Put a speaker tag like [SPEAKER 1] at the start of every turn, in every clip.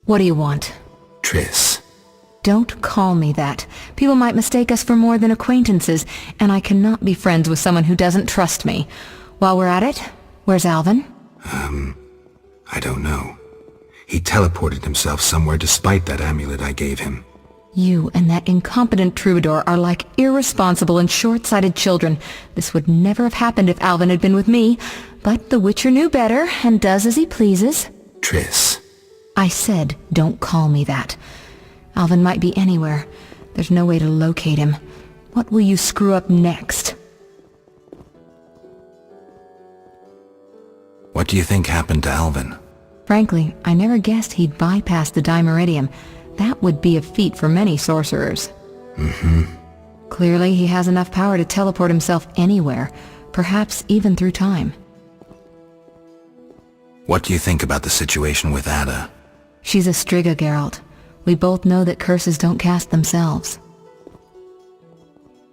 [SPEAKER 1] What do you want?
[SPEAKER 2] Triss.
[SPEAKER 1] Don't call me that. People might mistake us for more than acquaintances, and I cannot be friends with someone who doesn't trust me. While we're at it, where's Alvin?
[SPEAKER 2] I don't know. He teleported himself somewhere despite that amulet I gave him.
[SPEAKER 1] You and that incompetent troubadour are like irresponsible and short-sighted children. This would never have happened if Alvin had been with me, but the Witcher knew better and does as he pleases.
[SPEAKER 2] Triss.
[SPEAKER 1] I said, don't call me that. Alvin might be anywhere. There's no way to locate him. What will you screw up next?
[SPEAKER 2] What do you think happened to Alvin?
[SPEAKER 1] Frankly, I never guessed he'd bypass the Dimeridium. That would be a feat for many sorcerers. Clearly, he has enough power to teleport himself anywhere, perhaps even through time.
[SPEAKER 2] What do you think about the situation with Ada?
[SPEAKER 1] She's a Striga, Geralt. We both know that curses don't cast themselves.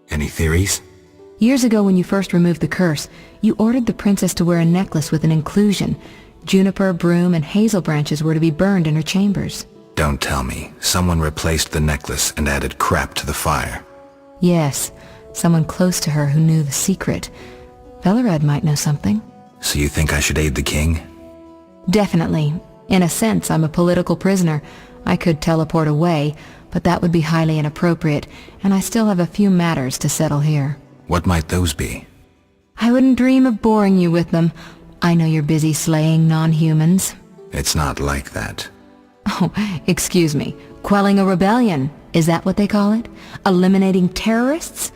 [SPEAKER 2] Any theories?
[SPEAKER 1] Years ago when you first removed the curse, you ordered the princess to wear a necklace with an inclusion. Juniper, broom, and hazel branches were to be burned in her chambers.
[SPEAKER 2] Don't tell me. Someone replaced the necklace and added crap to the fire.
[SPEAKER 1] Yes, someone close to her who knew the secret. Velared might know something.
[SPEAKER 2] So you think I should aid the king?
[SPEAKER 1] Definitely. In a sense, I'm a political prisoner. I could teleport away, but that would be highly inappropriate, and I still have a few matters to settle here.
[SPEAKER 2] What might those be?
[SPEAKER 1] I wouldn't dream of boring you with them. I know you're busy slaying non-humans.
[SPEAKER 2] It's not like that.
[SPEAKER 1] Oh, excuse me. Quelling a rebellion. Is that what they call it? Eliminating terrorists?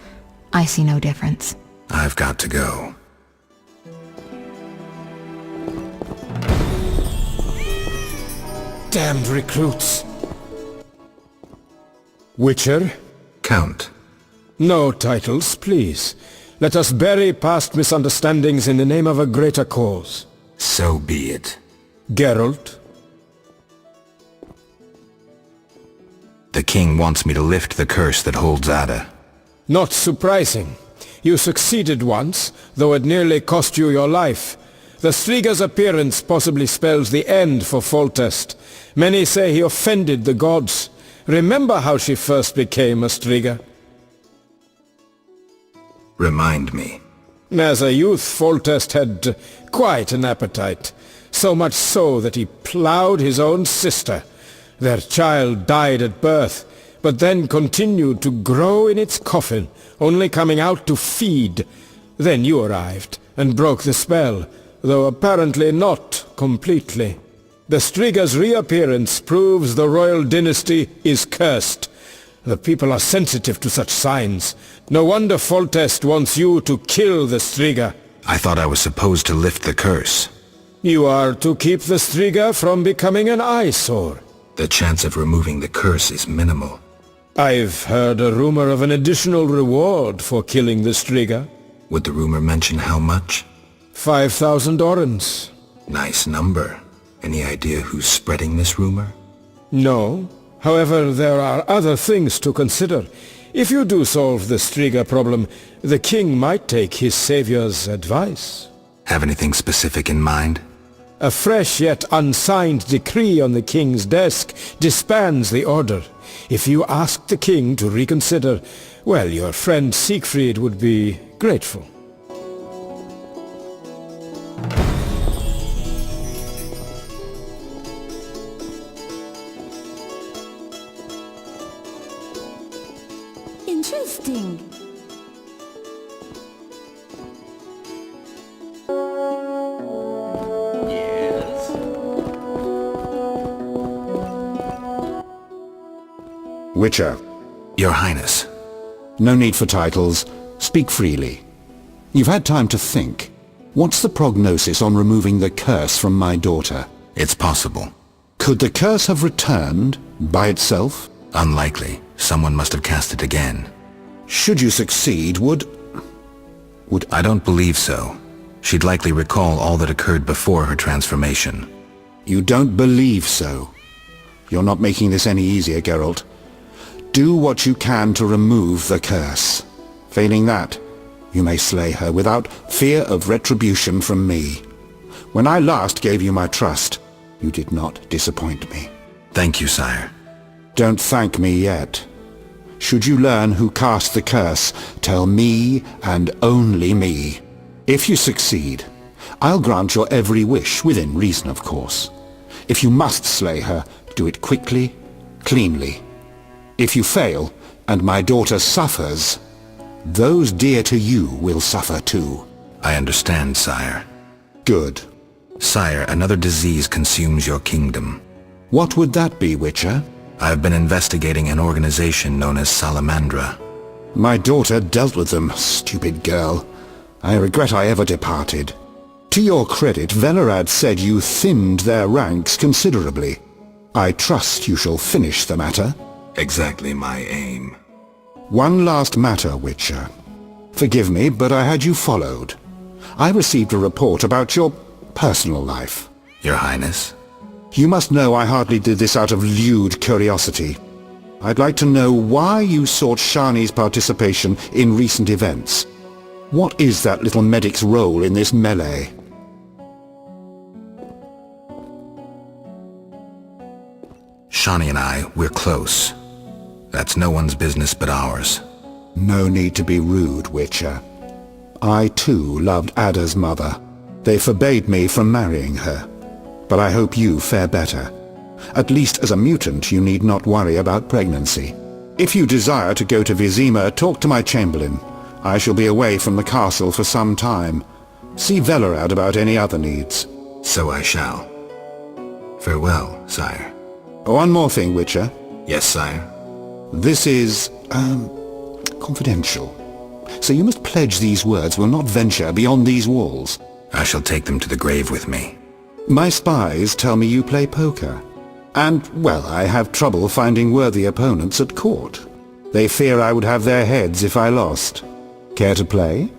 [SPEAKER 1] I see no difference.
[SPEAKER 2] I've got to go.
[SPEAKER 3] Damned recruits. Witcher?
[SPEAKER 2] Count.
[SPEAKER 3] No titles, please. Let us bury past misunderstandings in the name of a greater cause.
[SPEAKER 2] So be it.
[SPEAKER 3] Geralt?
[SPEAKER 2] The king wants me to lift the curse that holds Ada.
[SPEAKER 3] Not surprising. You succeeded once, though it nearly cost you your life. The Striga's appearance possibly spells the end for Foltest. Many say he offended the gods. Remember how she first became a Striga?
[SPEAKER 2] Remind me.
[SPEAKER 3] As a youth, Foltest had quite an appetite. So much so that he ploughed his own sister. Their child died at birth, but then continued to grow in its coffin, only coming out to feed. Then you arrived, and broke the spell, though apparently not completely. The Striga's reappearance proves the royal dynasty is cursed. The people are sensitive to such signs. No wonder Foltest wants you to kill the Striga.
[SPEAKER 2] I thought I was supposed to lift the curse.
[SPEAKER 3] You are to keep the Striga from becoming an eyesore.
[SPEAKER 2] The chance of removing the curse is minimal.
[SPEAKER 3] I've heard a rumor of an additional reward for killing the Striga.
[SPEAKER 2] Would the rumor mention how much?
[SPEAKER 3] 5,000 orens.
[SPEAKER 2] Nice number. Any idea who's spreading this rumor?
[SPEAKER 3] No. However, there are other things to consider. If you do solve the Striga problem, the king might take his savior's advice.
[SPEAKER 2] Have anything specific in mind?
[SPEAKER 3] A fresh yet unsigned decree on the king's desk disbands the order. If you ask the king to reconsider, well, your friend Siegfried would be grateful.
[SPEAKER 4] Interesting.
[SPEAKER 5] Witcher.
[SPEAKER 2] Your Highness.
[SPEAKER 5] No need for titles. Speak freely. You've had time to think. What's the prognosis on removing the curse from my daughter?
[SPEAKER 2] It's possible.
[SPEAKER 5] Could the curse have returned by itself?
[SPEAKER 2] Unlikely. Someone must have cast it again.
[SPEAKER 5] Should you succeed, would...
[SPEAKER 2] I don't believe so. She'd likely recall all that occurred before her transformation.
[SPEAKER 5] You don't believe so? You're not making this any easier, Geralt. Do what you can to remove the curse. Failing that, you may slay her without fear of retribution from me. When I last gave you my trust, you did not disappoint me.
[SPEAKER 2] Thank you, sire.
[SPEAKER 5] Don't thank me yet. Should you learn who cast the curse, tell me and only me. If you succeed, I'll grant your every wish, within reason, of course. If you must slay her, do it quickly, cleanly. If you fail, and my daughter suffers, those dear to you will suffer too.
[SPEAKER 2] I understand, sire.
[SPEAKER 5] Good.
[SPEAKER 2] Sire, another disease consumes your kingdom.
[SPEAKER 5] What would that be, Witcher?
[SPEAKER 2] I have been investigating an organization known as Salamandra.
[SPEAKER 5] My daughter dealt with them, stupid girl. I regret I ever departed. To your credit, Velerad said you thinned their ranks considerably. I trust you shall finish the matter.
[SPEAKER 2] Exactly my aim.
[SPEAKER 5] One last matter, Witcher. Forgive me, but I had you followed. I received a report about your personal life.
[SPEAKER 2] Your Highness?
[SPEAKER 5] You must know I hardly did this out of lewd curiosity. I'd like to know why you sought Shani's participation in recent events. What is that little medic's role in this melee?
[SPEAKER 2] Shani and I, we're close. That's no one's business but ours.
[SPEAKER 5] No need to be rude, Witcher. I too loved Ada's mother. They forbade me from marrying her. But I hope you fare better. At least as a mutant you need not worry about pregnancy. If you desire to go to Vizima, talk to my chamberlain. I shall be away from the castle for some time. See Velerad about any other needs.
[SPEAKER 2] So I shall. Farewell, sire.
[SPEAKER 5] One more thing, Witcher.
[SPEAKER 2] Yes, sire.
[SPEAKER 5] This is, confidential. So you must pledge these words will not venture beyond these walls.
[SPEAKER 2] I shall take them to the grave with me.
[SPEAKER 5] My spies tell me you play poker. And, well, I have trouble finding worthy opponents at court. They fear I would have their heads if I lost. Care to play?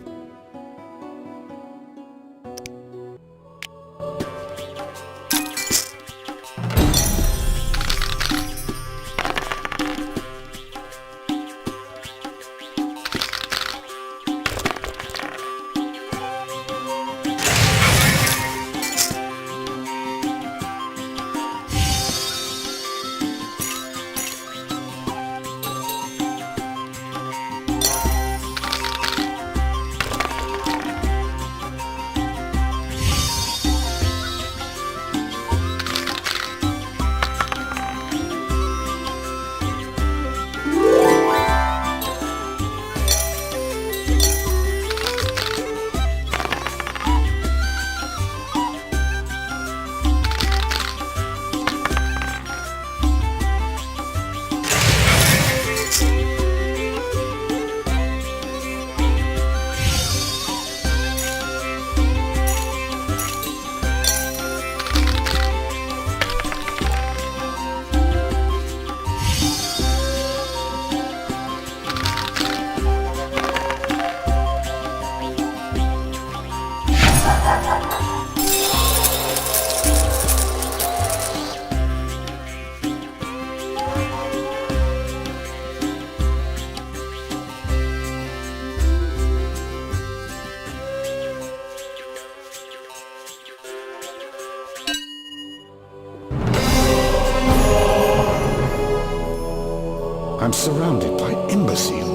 [SPEAKER 5] I'm surrounded by imbeciles.